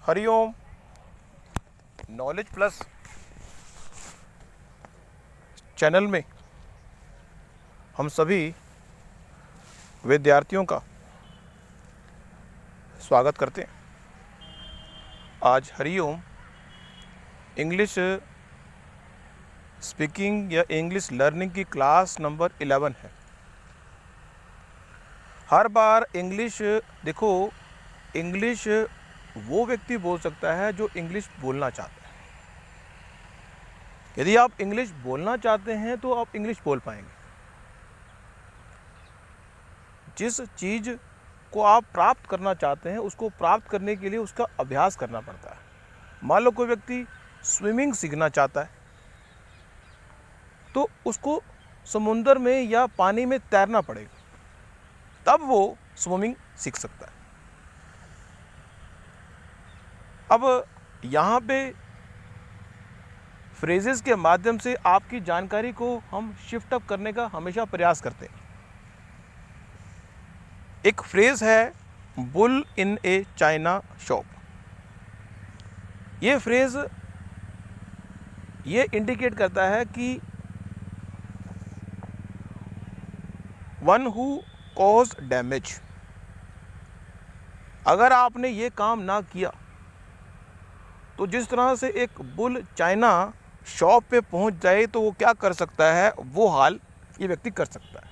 Hariom. Knowledge plus channel में हम सभी विद्यार्थियों का स्वागत करते हैं। आज हरिओम इंग्लिश स्पीकिंग या इंग्लिश लर्निंग की क्लास नंबर 11 है। हर बार इंग्लिश देखो, इंग्लिश वो व्यक्ति बोल सकता है जो इंग्लिश बोलना चाहता है। यदि आप इंग्लिश बोलना चाहते हैं तो आप इंग्लिश बोल पाएंगे। जिस चीज़ को आप प्राप्त करना चाहते हैं उसको प्राप्त करने के लिए उसका अभ्यास करना पड़ता है। मान लो कोई व्यक्ति स्विमिंग सीखना चाहता है तो उसको समुद्र में या पानी में तैरना पड़ेगा, तब वो स्विमिंग सीख सकता है। अब यहाँ पे फ्रेजेस के माध्यम से आपकी जानकारी को हम शिफ्ट अप करने का हमेशा प्रयास करते हैं। एक फ्रेज है bull in A China shop. ये फ्रेज ये इंडिकेट करता है कि वन हु कॉज डैमेज। अगर आपने ये काम ना किया तो जिस तरह से एक बुल चाइना शॉप पे पहुंच जाए तो वो क्या कर सकता है, वो हाल ये व्यक्ति कर सकता है।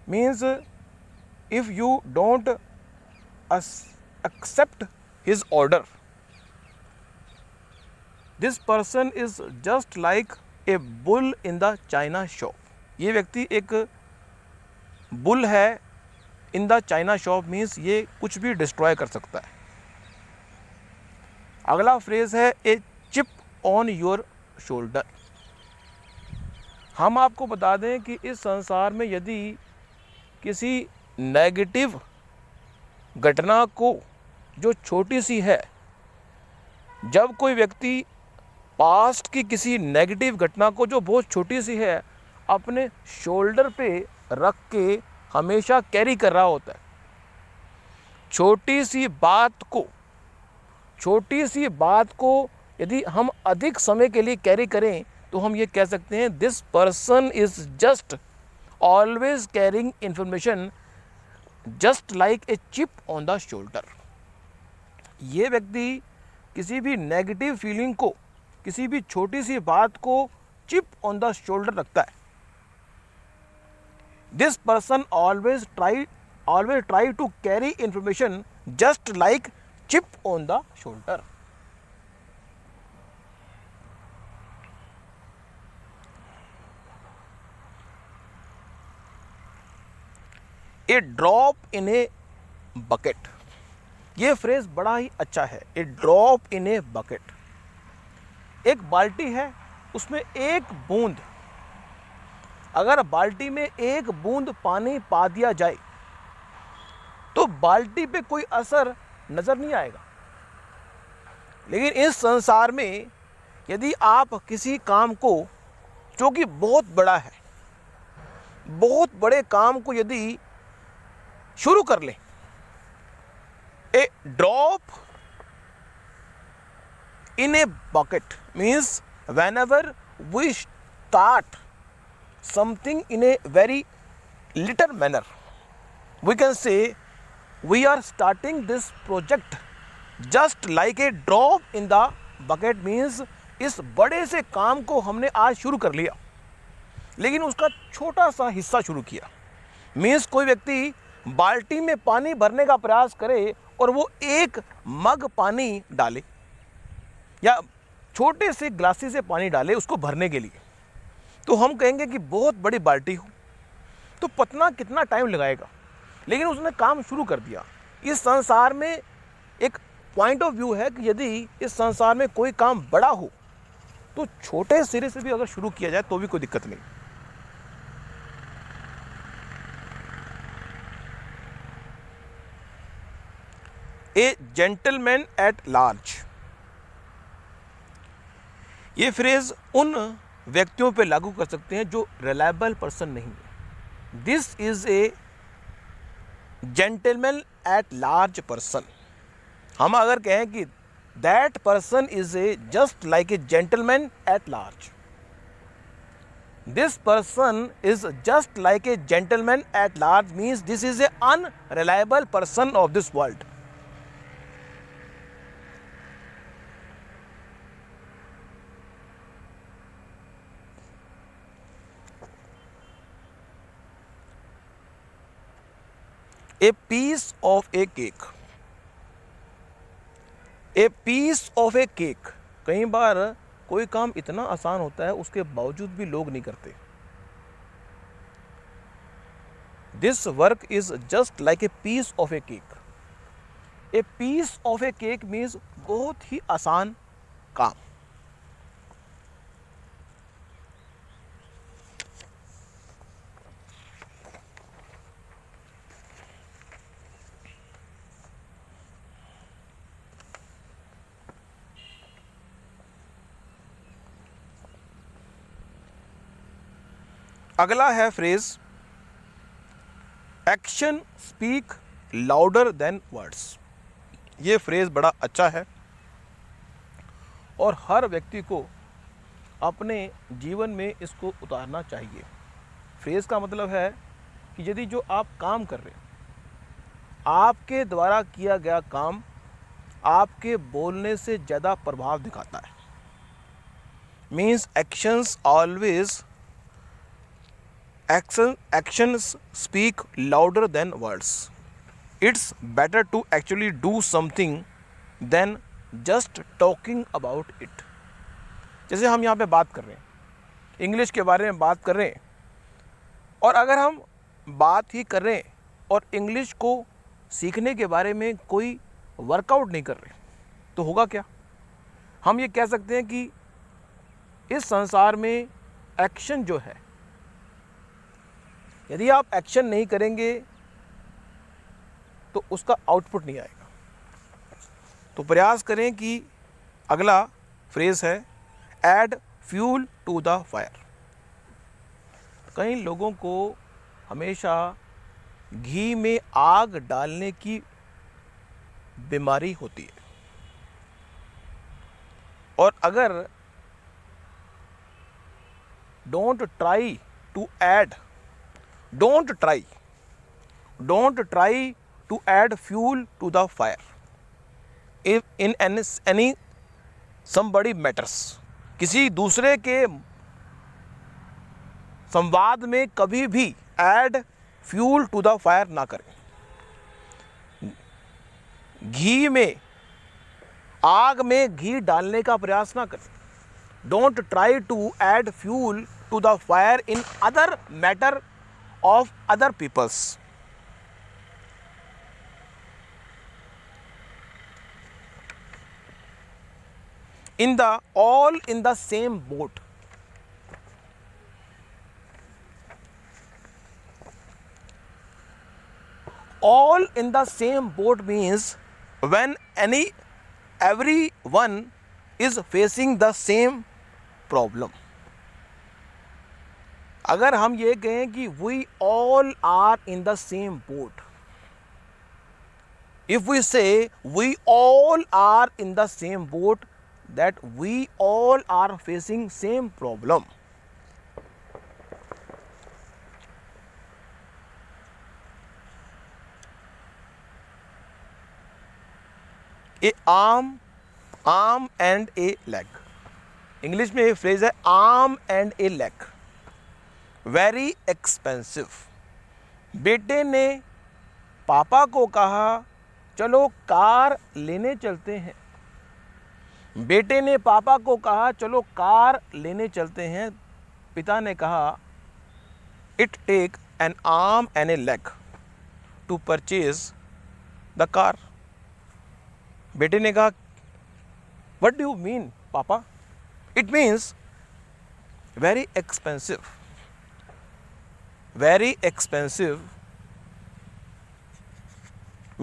Means if you don't accept his order, this person is just like a bull in the china shop. ये व्यक्ति एक बुल है in the china shop, means ये कुछ भी डिस्ट्रॉय कर सकता है। अगला फ्रेज है a chip on your shoulder. हम आपको बता दें कि इस संसार में यदि किसी नेगेटिव घटना को जो छोटी सी है, जब कोई व्यक्ति पास्ट की किसी नेगेटिव घटना को जो बहुत छोटी सी है अपने शोल्डर पे रख के हमेशा कैरी कर रहा होता है, छोटी सी बात को यदि हम अधिक समय के लिए कैरी करें तो हम ये कह सकते हैं this person is just always carrying information just like a chip on the shoulder. ये व्यक्ति किसी भी नेगेटिव फीलिंग को, किसी भी छोटी सी बात को चिप ऑन द शोल्डर रखता है। This person always try to carry information just like chip on the shoulder. A drop in a bucket. ये फ्रेज बड़ा ही अच्छा है। A drop in a bucket. एक बाल्टी है, उसमें एक बूंद, अगर बाल्टी में एक बूंद पानी पा दिया जाए तो बाल्टी पे कोई असर नजर नहीं आएगा। लेकिन इस संसार में यदि आप किसी काम को जो कि बहुत बड़ा है, बहुत बड़े काम को यदि शुरू कर लें, a drop in a bucket means whenever we start something in a very little manner, we can say we are starting this project just like a drop in the bucket। means इस बड़े से काम को हमने आज शुरू कर लिया लेकिन उसका छोटा सा हिस्सा शुरू किया। मीन्स कोई व्यक्ति बाल्टी में पानी भरने का प्रयास करे और वो एक मग पानी डाले या छोटे से ग्लासी से पानी डाले उसको भरने के लिए, तो हम कहेंगे कि बहुत बड़ी बाल्टी हो तो पतना कितना टाइम लगाएगा, लेकिन उसने काम शुरू कर दिया। इस संसार में एक पॉइंट ऑफ व्यू है कि यदि इस संसार में कोई काम बड़ा हो तो छोटे सिरे से भी अगर शुरू किया जाए तो भी कोई दिक्कत नहीं। ए जेंटलमैन एट लार्ज। ये फ्रेज उन व्यक्तियों पे लागू कर सकते हैं जो रिलायबल पर्सन नहीं है। This is A gentleman at large person. हम अगर कहें कि that person is a just like A gentleman at large, this person is just like A gentleman at large means this is A unreliable person of this world. A piece of a cake. A piece of a cake. कई बार कोई काम इतना आसान होता है उसके बावजूद भी लोग नहीं करते. This work is just like a piece of a cake. A piece of a cake means बहुत ही आसान काम. अगला है phrase action speak louder than words. ये फ्रेज बड़ा अच्छा है और हर व्यक्ति को अपने जीवन में इसको उतारना चाहिए. फ्रेज का मतलब है कि यदि जो आप काम कर रहे हैं, आपके द्वारा किया गया काम आपके बोलने से ज़्यादा प्रभाव दिखाता है. Means actions always actions speak louder than words. It's better to actually do something than just talking about it. जैसे हम यहाँ पे बात कर रहे हैं, इंग्लिश के बारे में बात कर रहे हैं, और अगर हम बात ही कर रहे हैं और इंग्लिश को सीखने के बारे में कोई वर्कआउट नहीं कर रहे, तो होगा क्या? हम ये कह सकते हैं कि इस संसार में एक्शन जो है, यदि आप एक्शन नहीं करेंगे तो उसका आउटपुट नहीं आएगा. तो प्रयास करें कि अगला फ्रेज है add fuel to the fire. कई लोगों को हमेशा घी में आग डालने की बीमारी होती है, और अगर don't try to add fuel to the fire if in any somebody matters. किसी दूसरे के संवाद में कभी भी add fuel to the fire ना करें. घी में, आग में घी डालने का प्रयास ना करें. Don't try to add fuel to the fire in other matter of other peoples. All in the same boat. All in the same boat means when everyone is facing the same problem. अगर हम ये कहें कि we all are in the same boat, if we say we all are in the same boat, that we all are facing same problem. A arm and a leg. English में ये phrase है arm and a leg. Very expensive. बेटे ने पापा को कहा चलो car लेने चलते हैं. बेटे ने पापा को कहा चलो कार लेने चलते हैं. पिता ने कहा it take an arm and a leg to purchase the car. बेटे ने कहा what do you mean papa? It means very expensive. Very expensive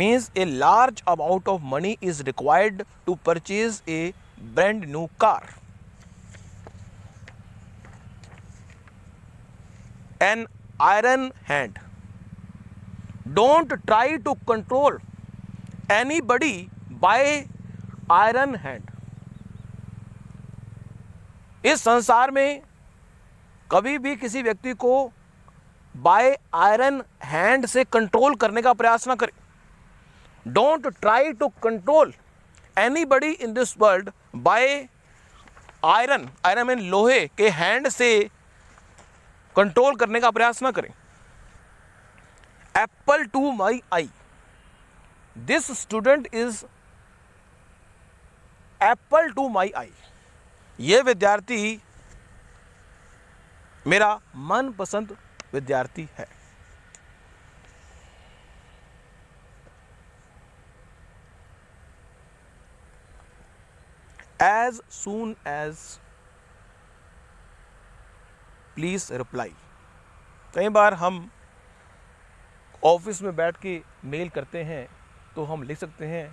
means a large amount of money is required to purchase a brand new car. An iron hand. Don't try to control anybody by iron hand. इस संसार में कभी भी किसी व्यक्ति को by iron hand से control करने का प्रयास ना करें। Don't try to control anybody in this world by iron, iron mean लोहे के हैंड से कंट्रोल करने का प्रयास ना करें। Apple to my eye, this student is apple to my eye. ये विद्यार्थी मेरा मनपसंद विद्यार्थी है। As soon as, please reply. कई बार हम ऑफिस में बैठ के मेल करते हैं तो हम लिख सकते हैं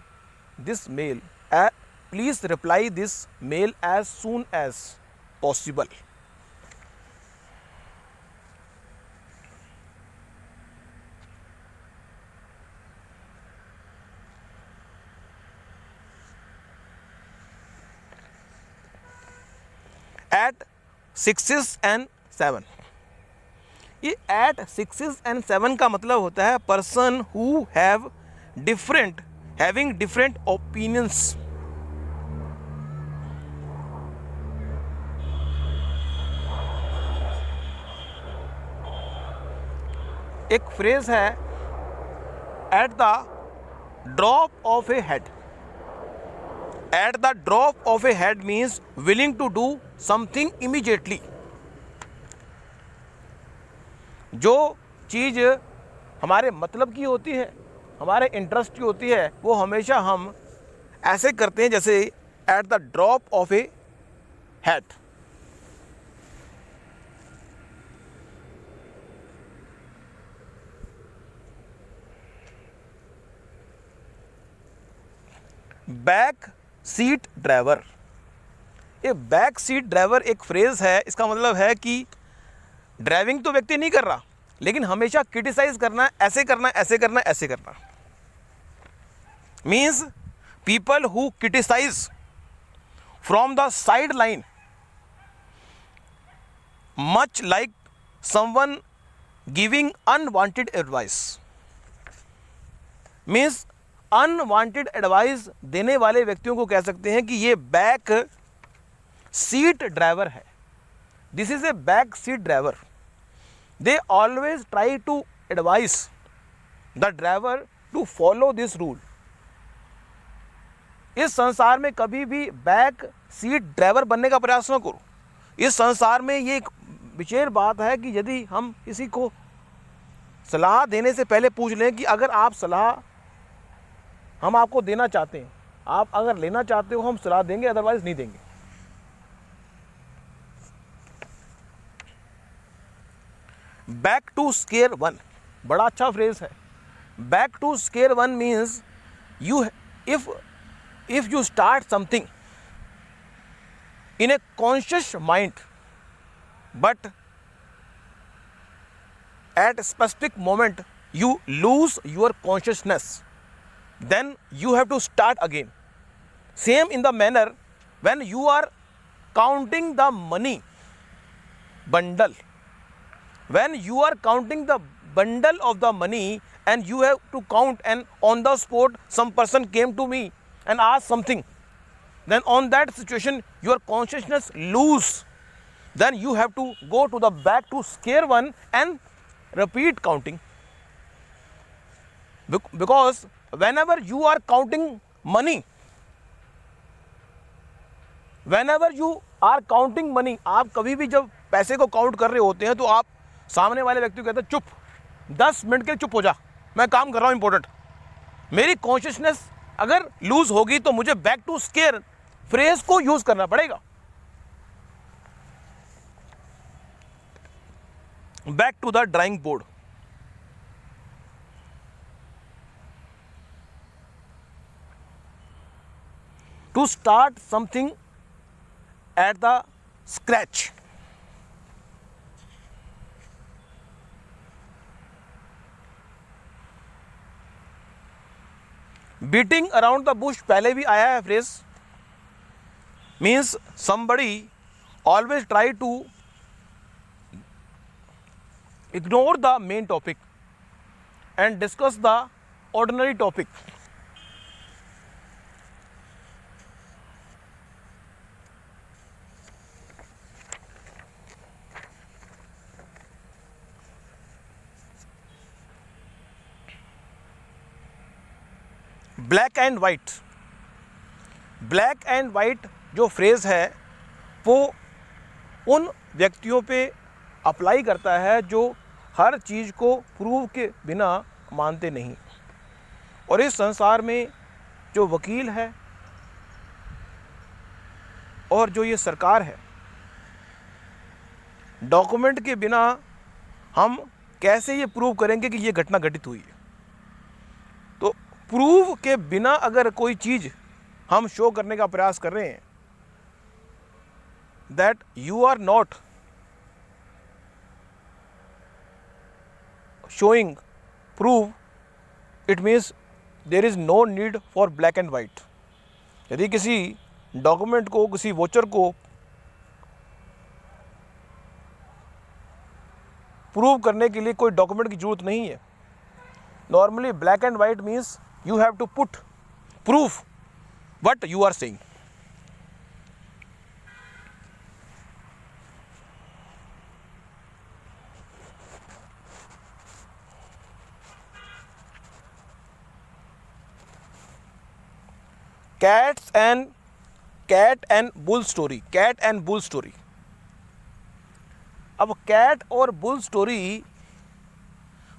this mail, please reply this mail as soon as possible. At 6 and 7, ये एट 6 and 7 का मतलब होता है person who have different, having different opinions. एक फ्रेज है at the drop of a head. At the drop of a head means willing to do something immediately. जो चीज़ हमारे मतलब की होती है, हमारे इंटरेस्ट की होती है, वो हमेशा हम ऐसे करते हैं जैसे eight the drop of A hat. Back seat driver, ये बैक सीट ड्राइवर एक फ्रेज है। इसका मतलब है कि ड्राइविंग तो व्यक्ति नहीं कर रहा, लेकिन हमेशा क्रिटिसाइज करना, ऐसे करना, ऐसे करना, ऐसे करना। Means people who criticize from the side line, much like someone giving unwanted advice. Means unwanted advice देने वाले व्यक्तियों को कह सकते हैं कि ये बैक सीट ड्राइवर है। This is a back seat driver. They always try to advise the driver to follow this rule. इस संसार में कभी भी बैक सीट ड्राइवर बनने का प्रयास न करो। इस संसार में ये एक विशेष बात है कि यदि हम किसी को सलाह देने से पहले पूछ लें कि अगर आप सलाह हम आपको देना चाहते हैं, आप अगर लेना चाहते हो हम सलाह देंगे, अदरवाइज नहीं देंगे। बैक टू स्क्वायर वन बड़ा अच्छा फ्रेज है। Back to square one means you if you start something in a conscious mind, but at a specific moment you lose your consciousness, then you have to start again. Same in the manner when you are counting the money bundle, when you are counting the bundle of the money and you have to count, and on the spot some person came to me and ask something, then on that situation your consciousness lose. Then you have to go to the back to square one and repeat counting. Because whenever you are counting money, whenever you are counting money, आप कभी भी जब पैसे को count कर रहे होते हैं तो आप सामने वाले व्यक्ति को कहते हैं चुप 10 मिनट के लिए चुप हो जा, मैं काम कर रहा हूँ इंपॉर्टेंट। मेरी कॉन्शियसनेस अगर लूज होगी तो मुझे बैक टू स्क्वायर फ्रेज को यूज करना पड़ेगा। Back to the drawing board. To start something at the scratch. Beating around the bush पहले भी आया है phrase, means somebody always try to ignore the main topic and discuss the ordinary topic. Black and white, black and white जो phrase है वो उन व्यक्तियों पे अप्लाई करता है जो हर चीज़ को प्रूव के बिना मानते नहीं. और इस संसार में जो वकील है और जो ये सरकार है, डॉक्यूमेंट के बिना हम कैसे ये प्रूव करेंगे कि ये घटना घटित हुई है. तो प्रूव के बिना अगर कोई चीज़ हम शो करने का प्रयास कर रहे हैं, that you are not showing prove, it means there is no need for black and white. यदि किसी डॉक्यूमेंट को, किसी वोचर को प्रूव करने के लिए कोई डॉक्यूमेंट की जरूरत नहीं है. Normally black and white means you have to put proof what you are saying. cat and bull story, cat and bull story. अब कैट और बुल स्टोरी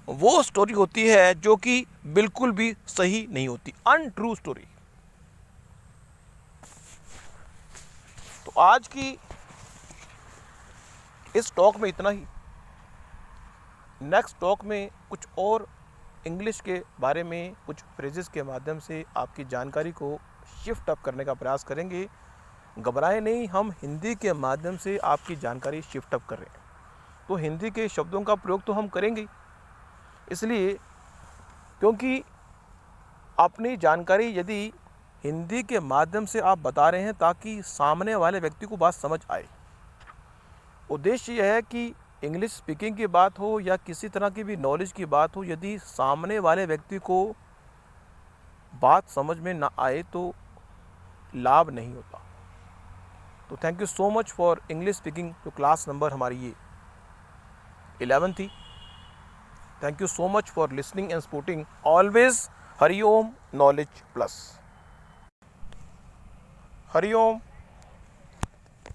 वो स्टोरी होती है जो कि बिल्कुल भी सही नहीं होती, अनट्रू स्टोरी. तो आज की इस टॉक में इतना ही. नेक्स्ट टॉक में कुछ और इंग्लिश के बारे में कुछ फ्रेजेस के माध्यम से आपकी जानकारी को शिफ्ट अप करने का प्रयास करेंगे. घबराएं नहीं, हम हिंदी के माध्यम से आपकी जानकारी शिफ्ट अप कर रहे हैं. तो हिंदी के शब्दों का प्रयोग तो हम करेंगे, इसलिए क्योंकि अपनी जानकारी यदि हिंदी के माध्यम से आप बता रहे हैं ताकि सामने वाले व्यक्ति को बात समझ आए. उद्देश्य यह है कि इंग्लिश स्पीकिंग की बात हो या किसी तरह की भी नॉलेज की बात हो, यदि सामने वाले व्यक्ति को बात समझ में ना आए तो लाभ नहीं होता. तो thank you so much for English speaking. जो क्लास नंबर हमारी ये 11 थी. Thank you so much for listening and supporting. Always Hari Om Knowledge Plus. Hari Om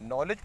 Knowledge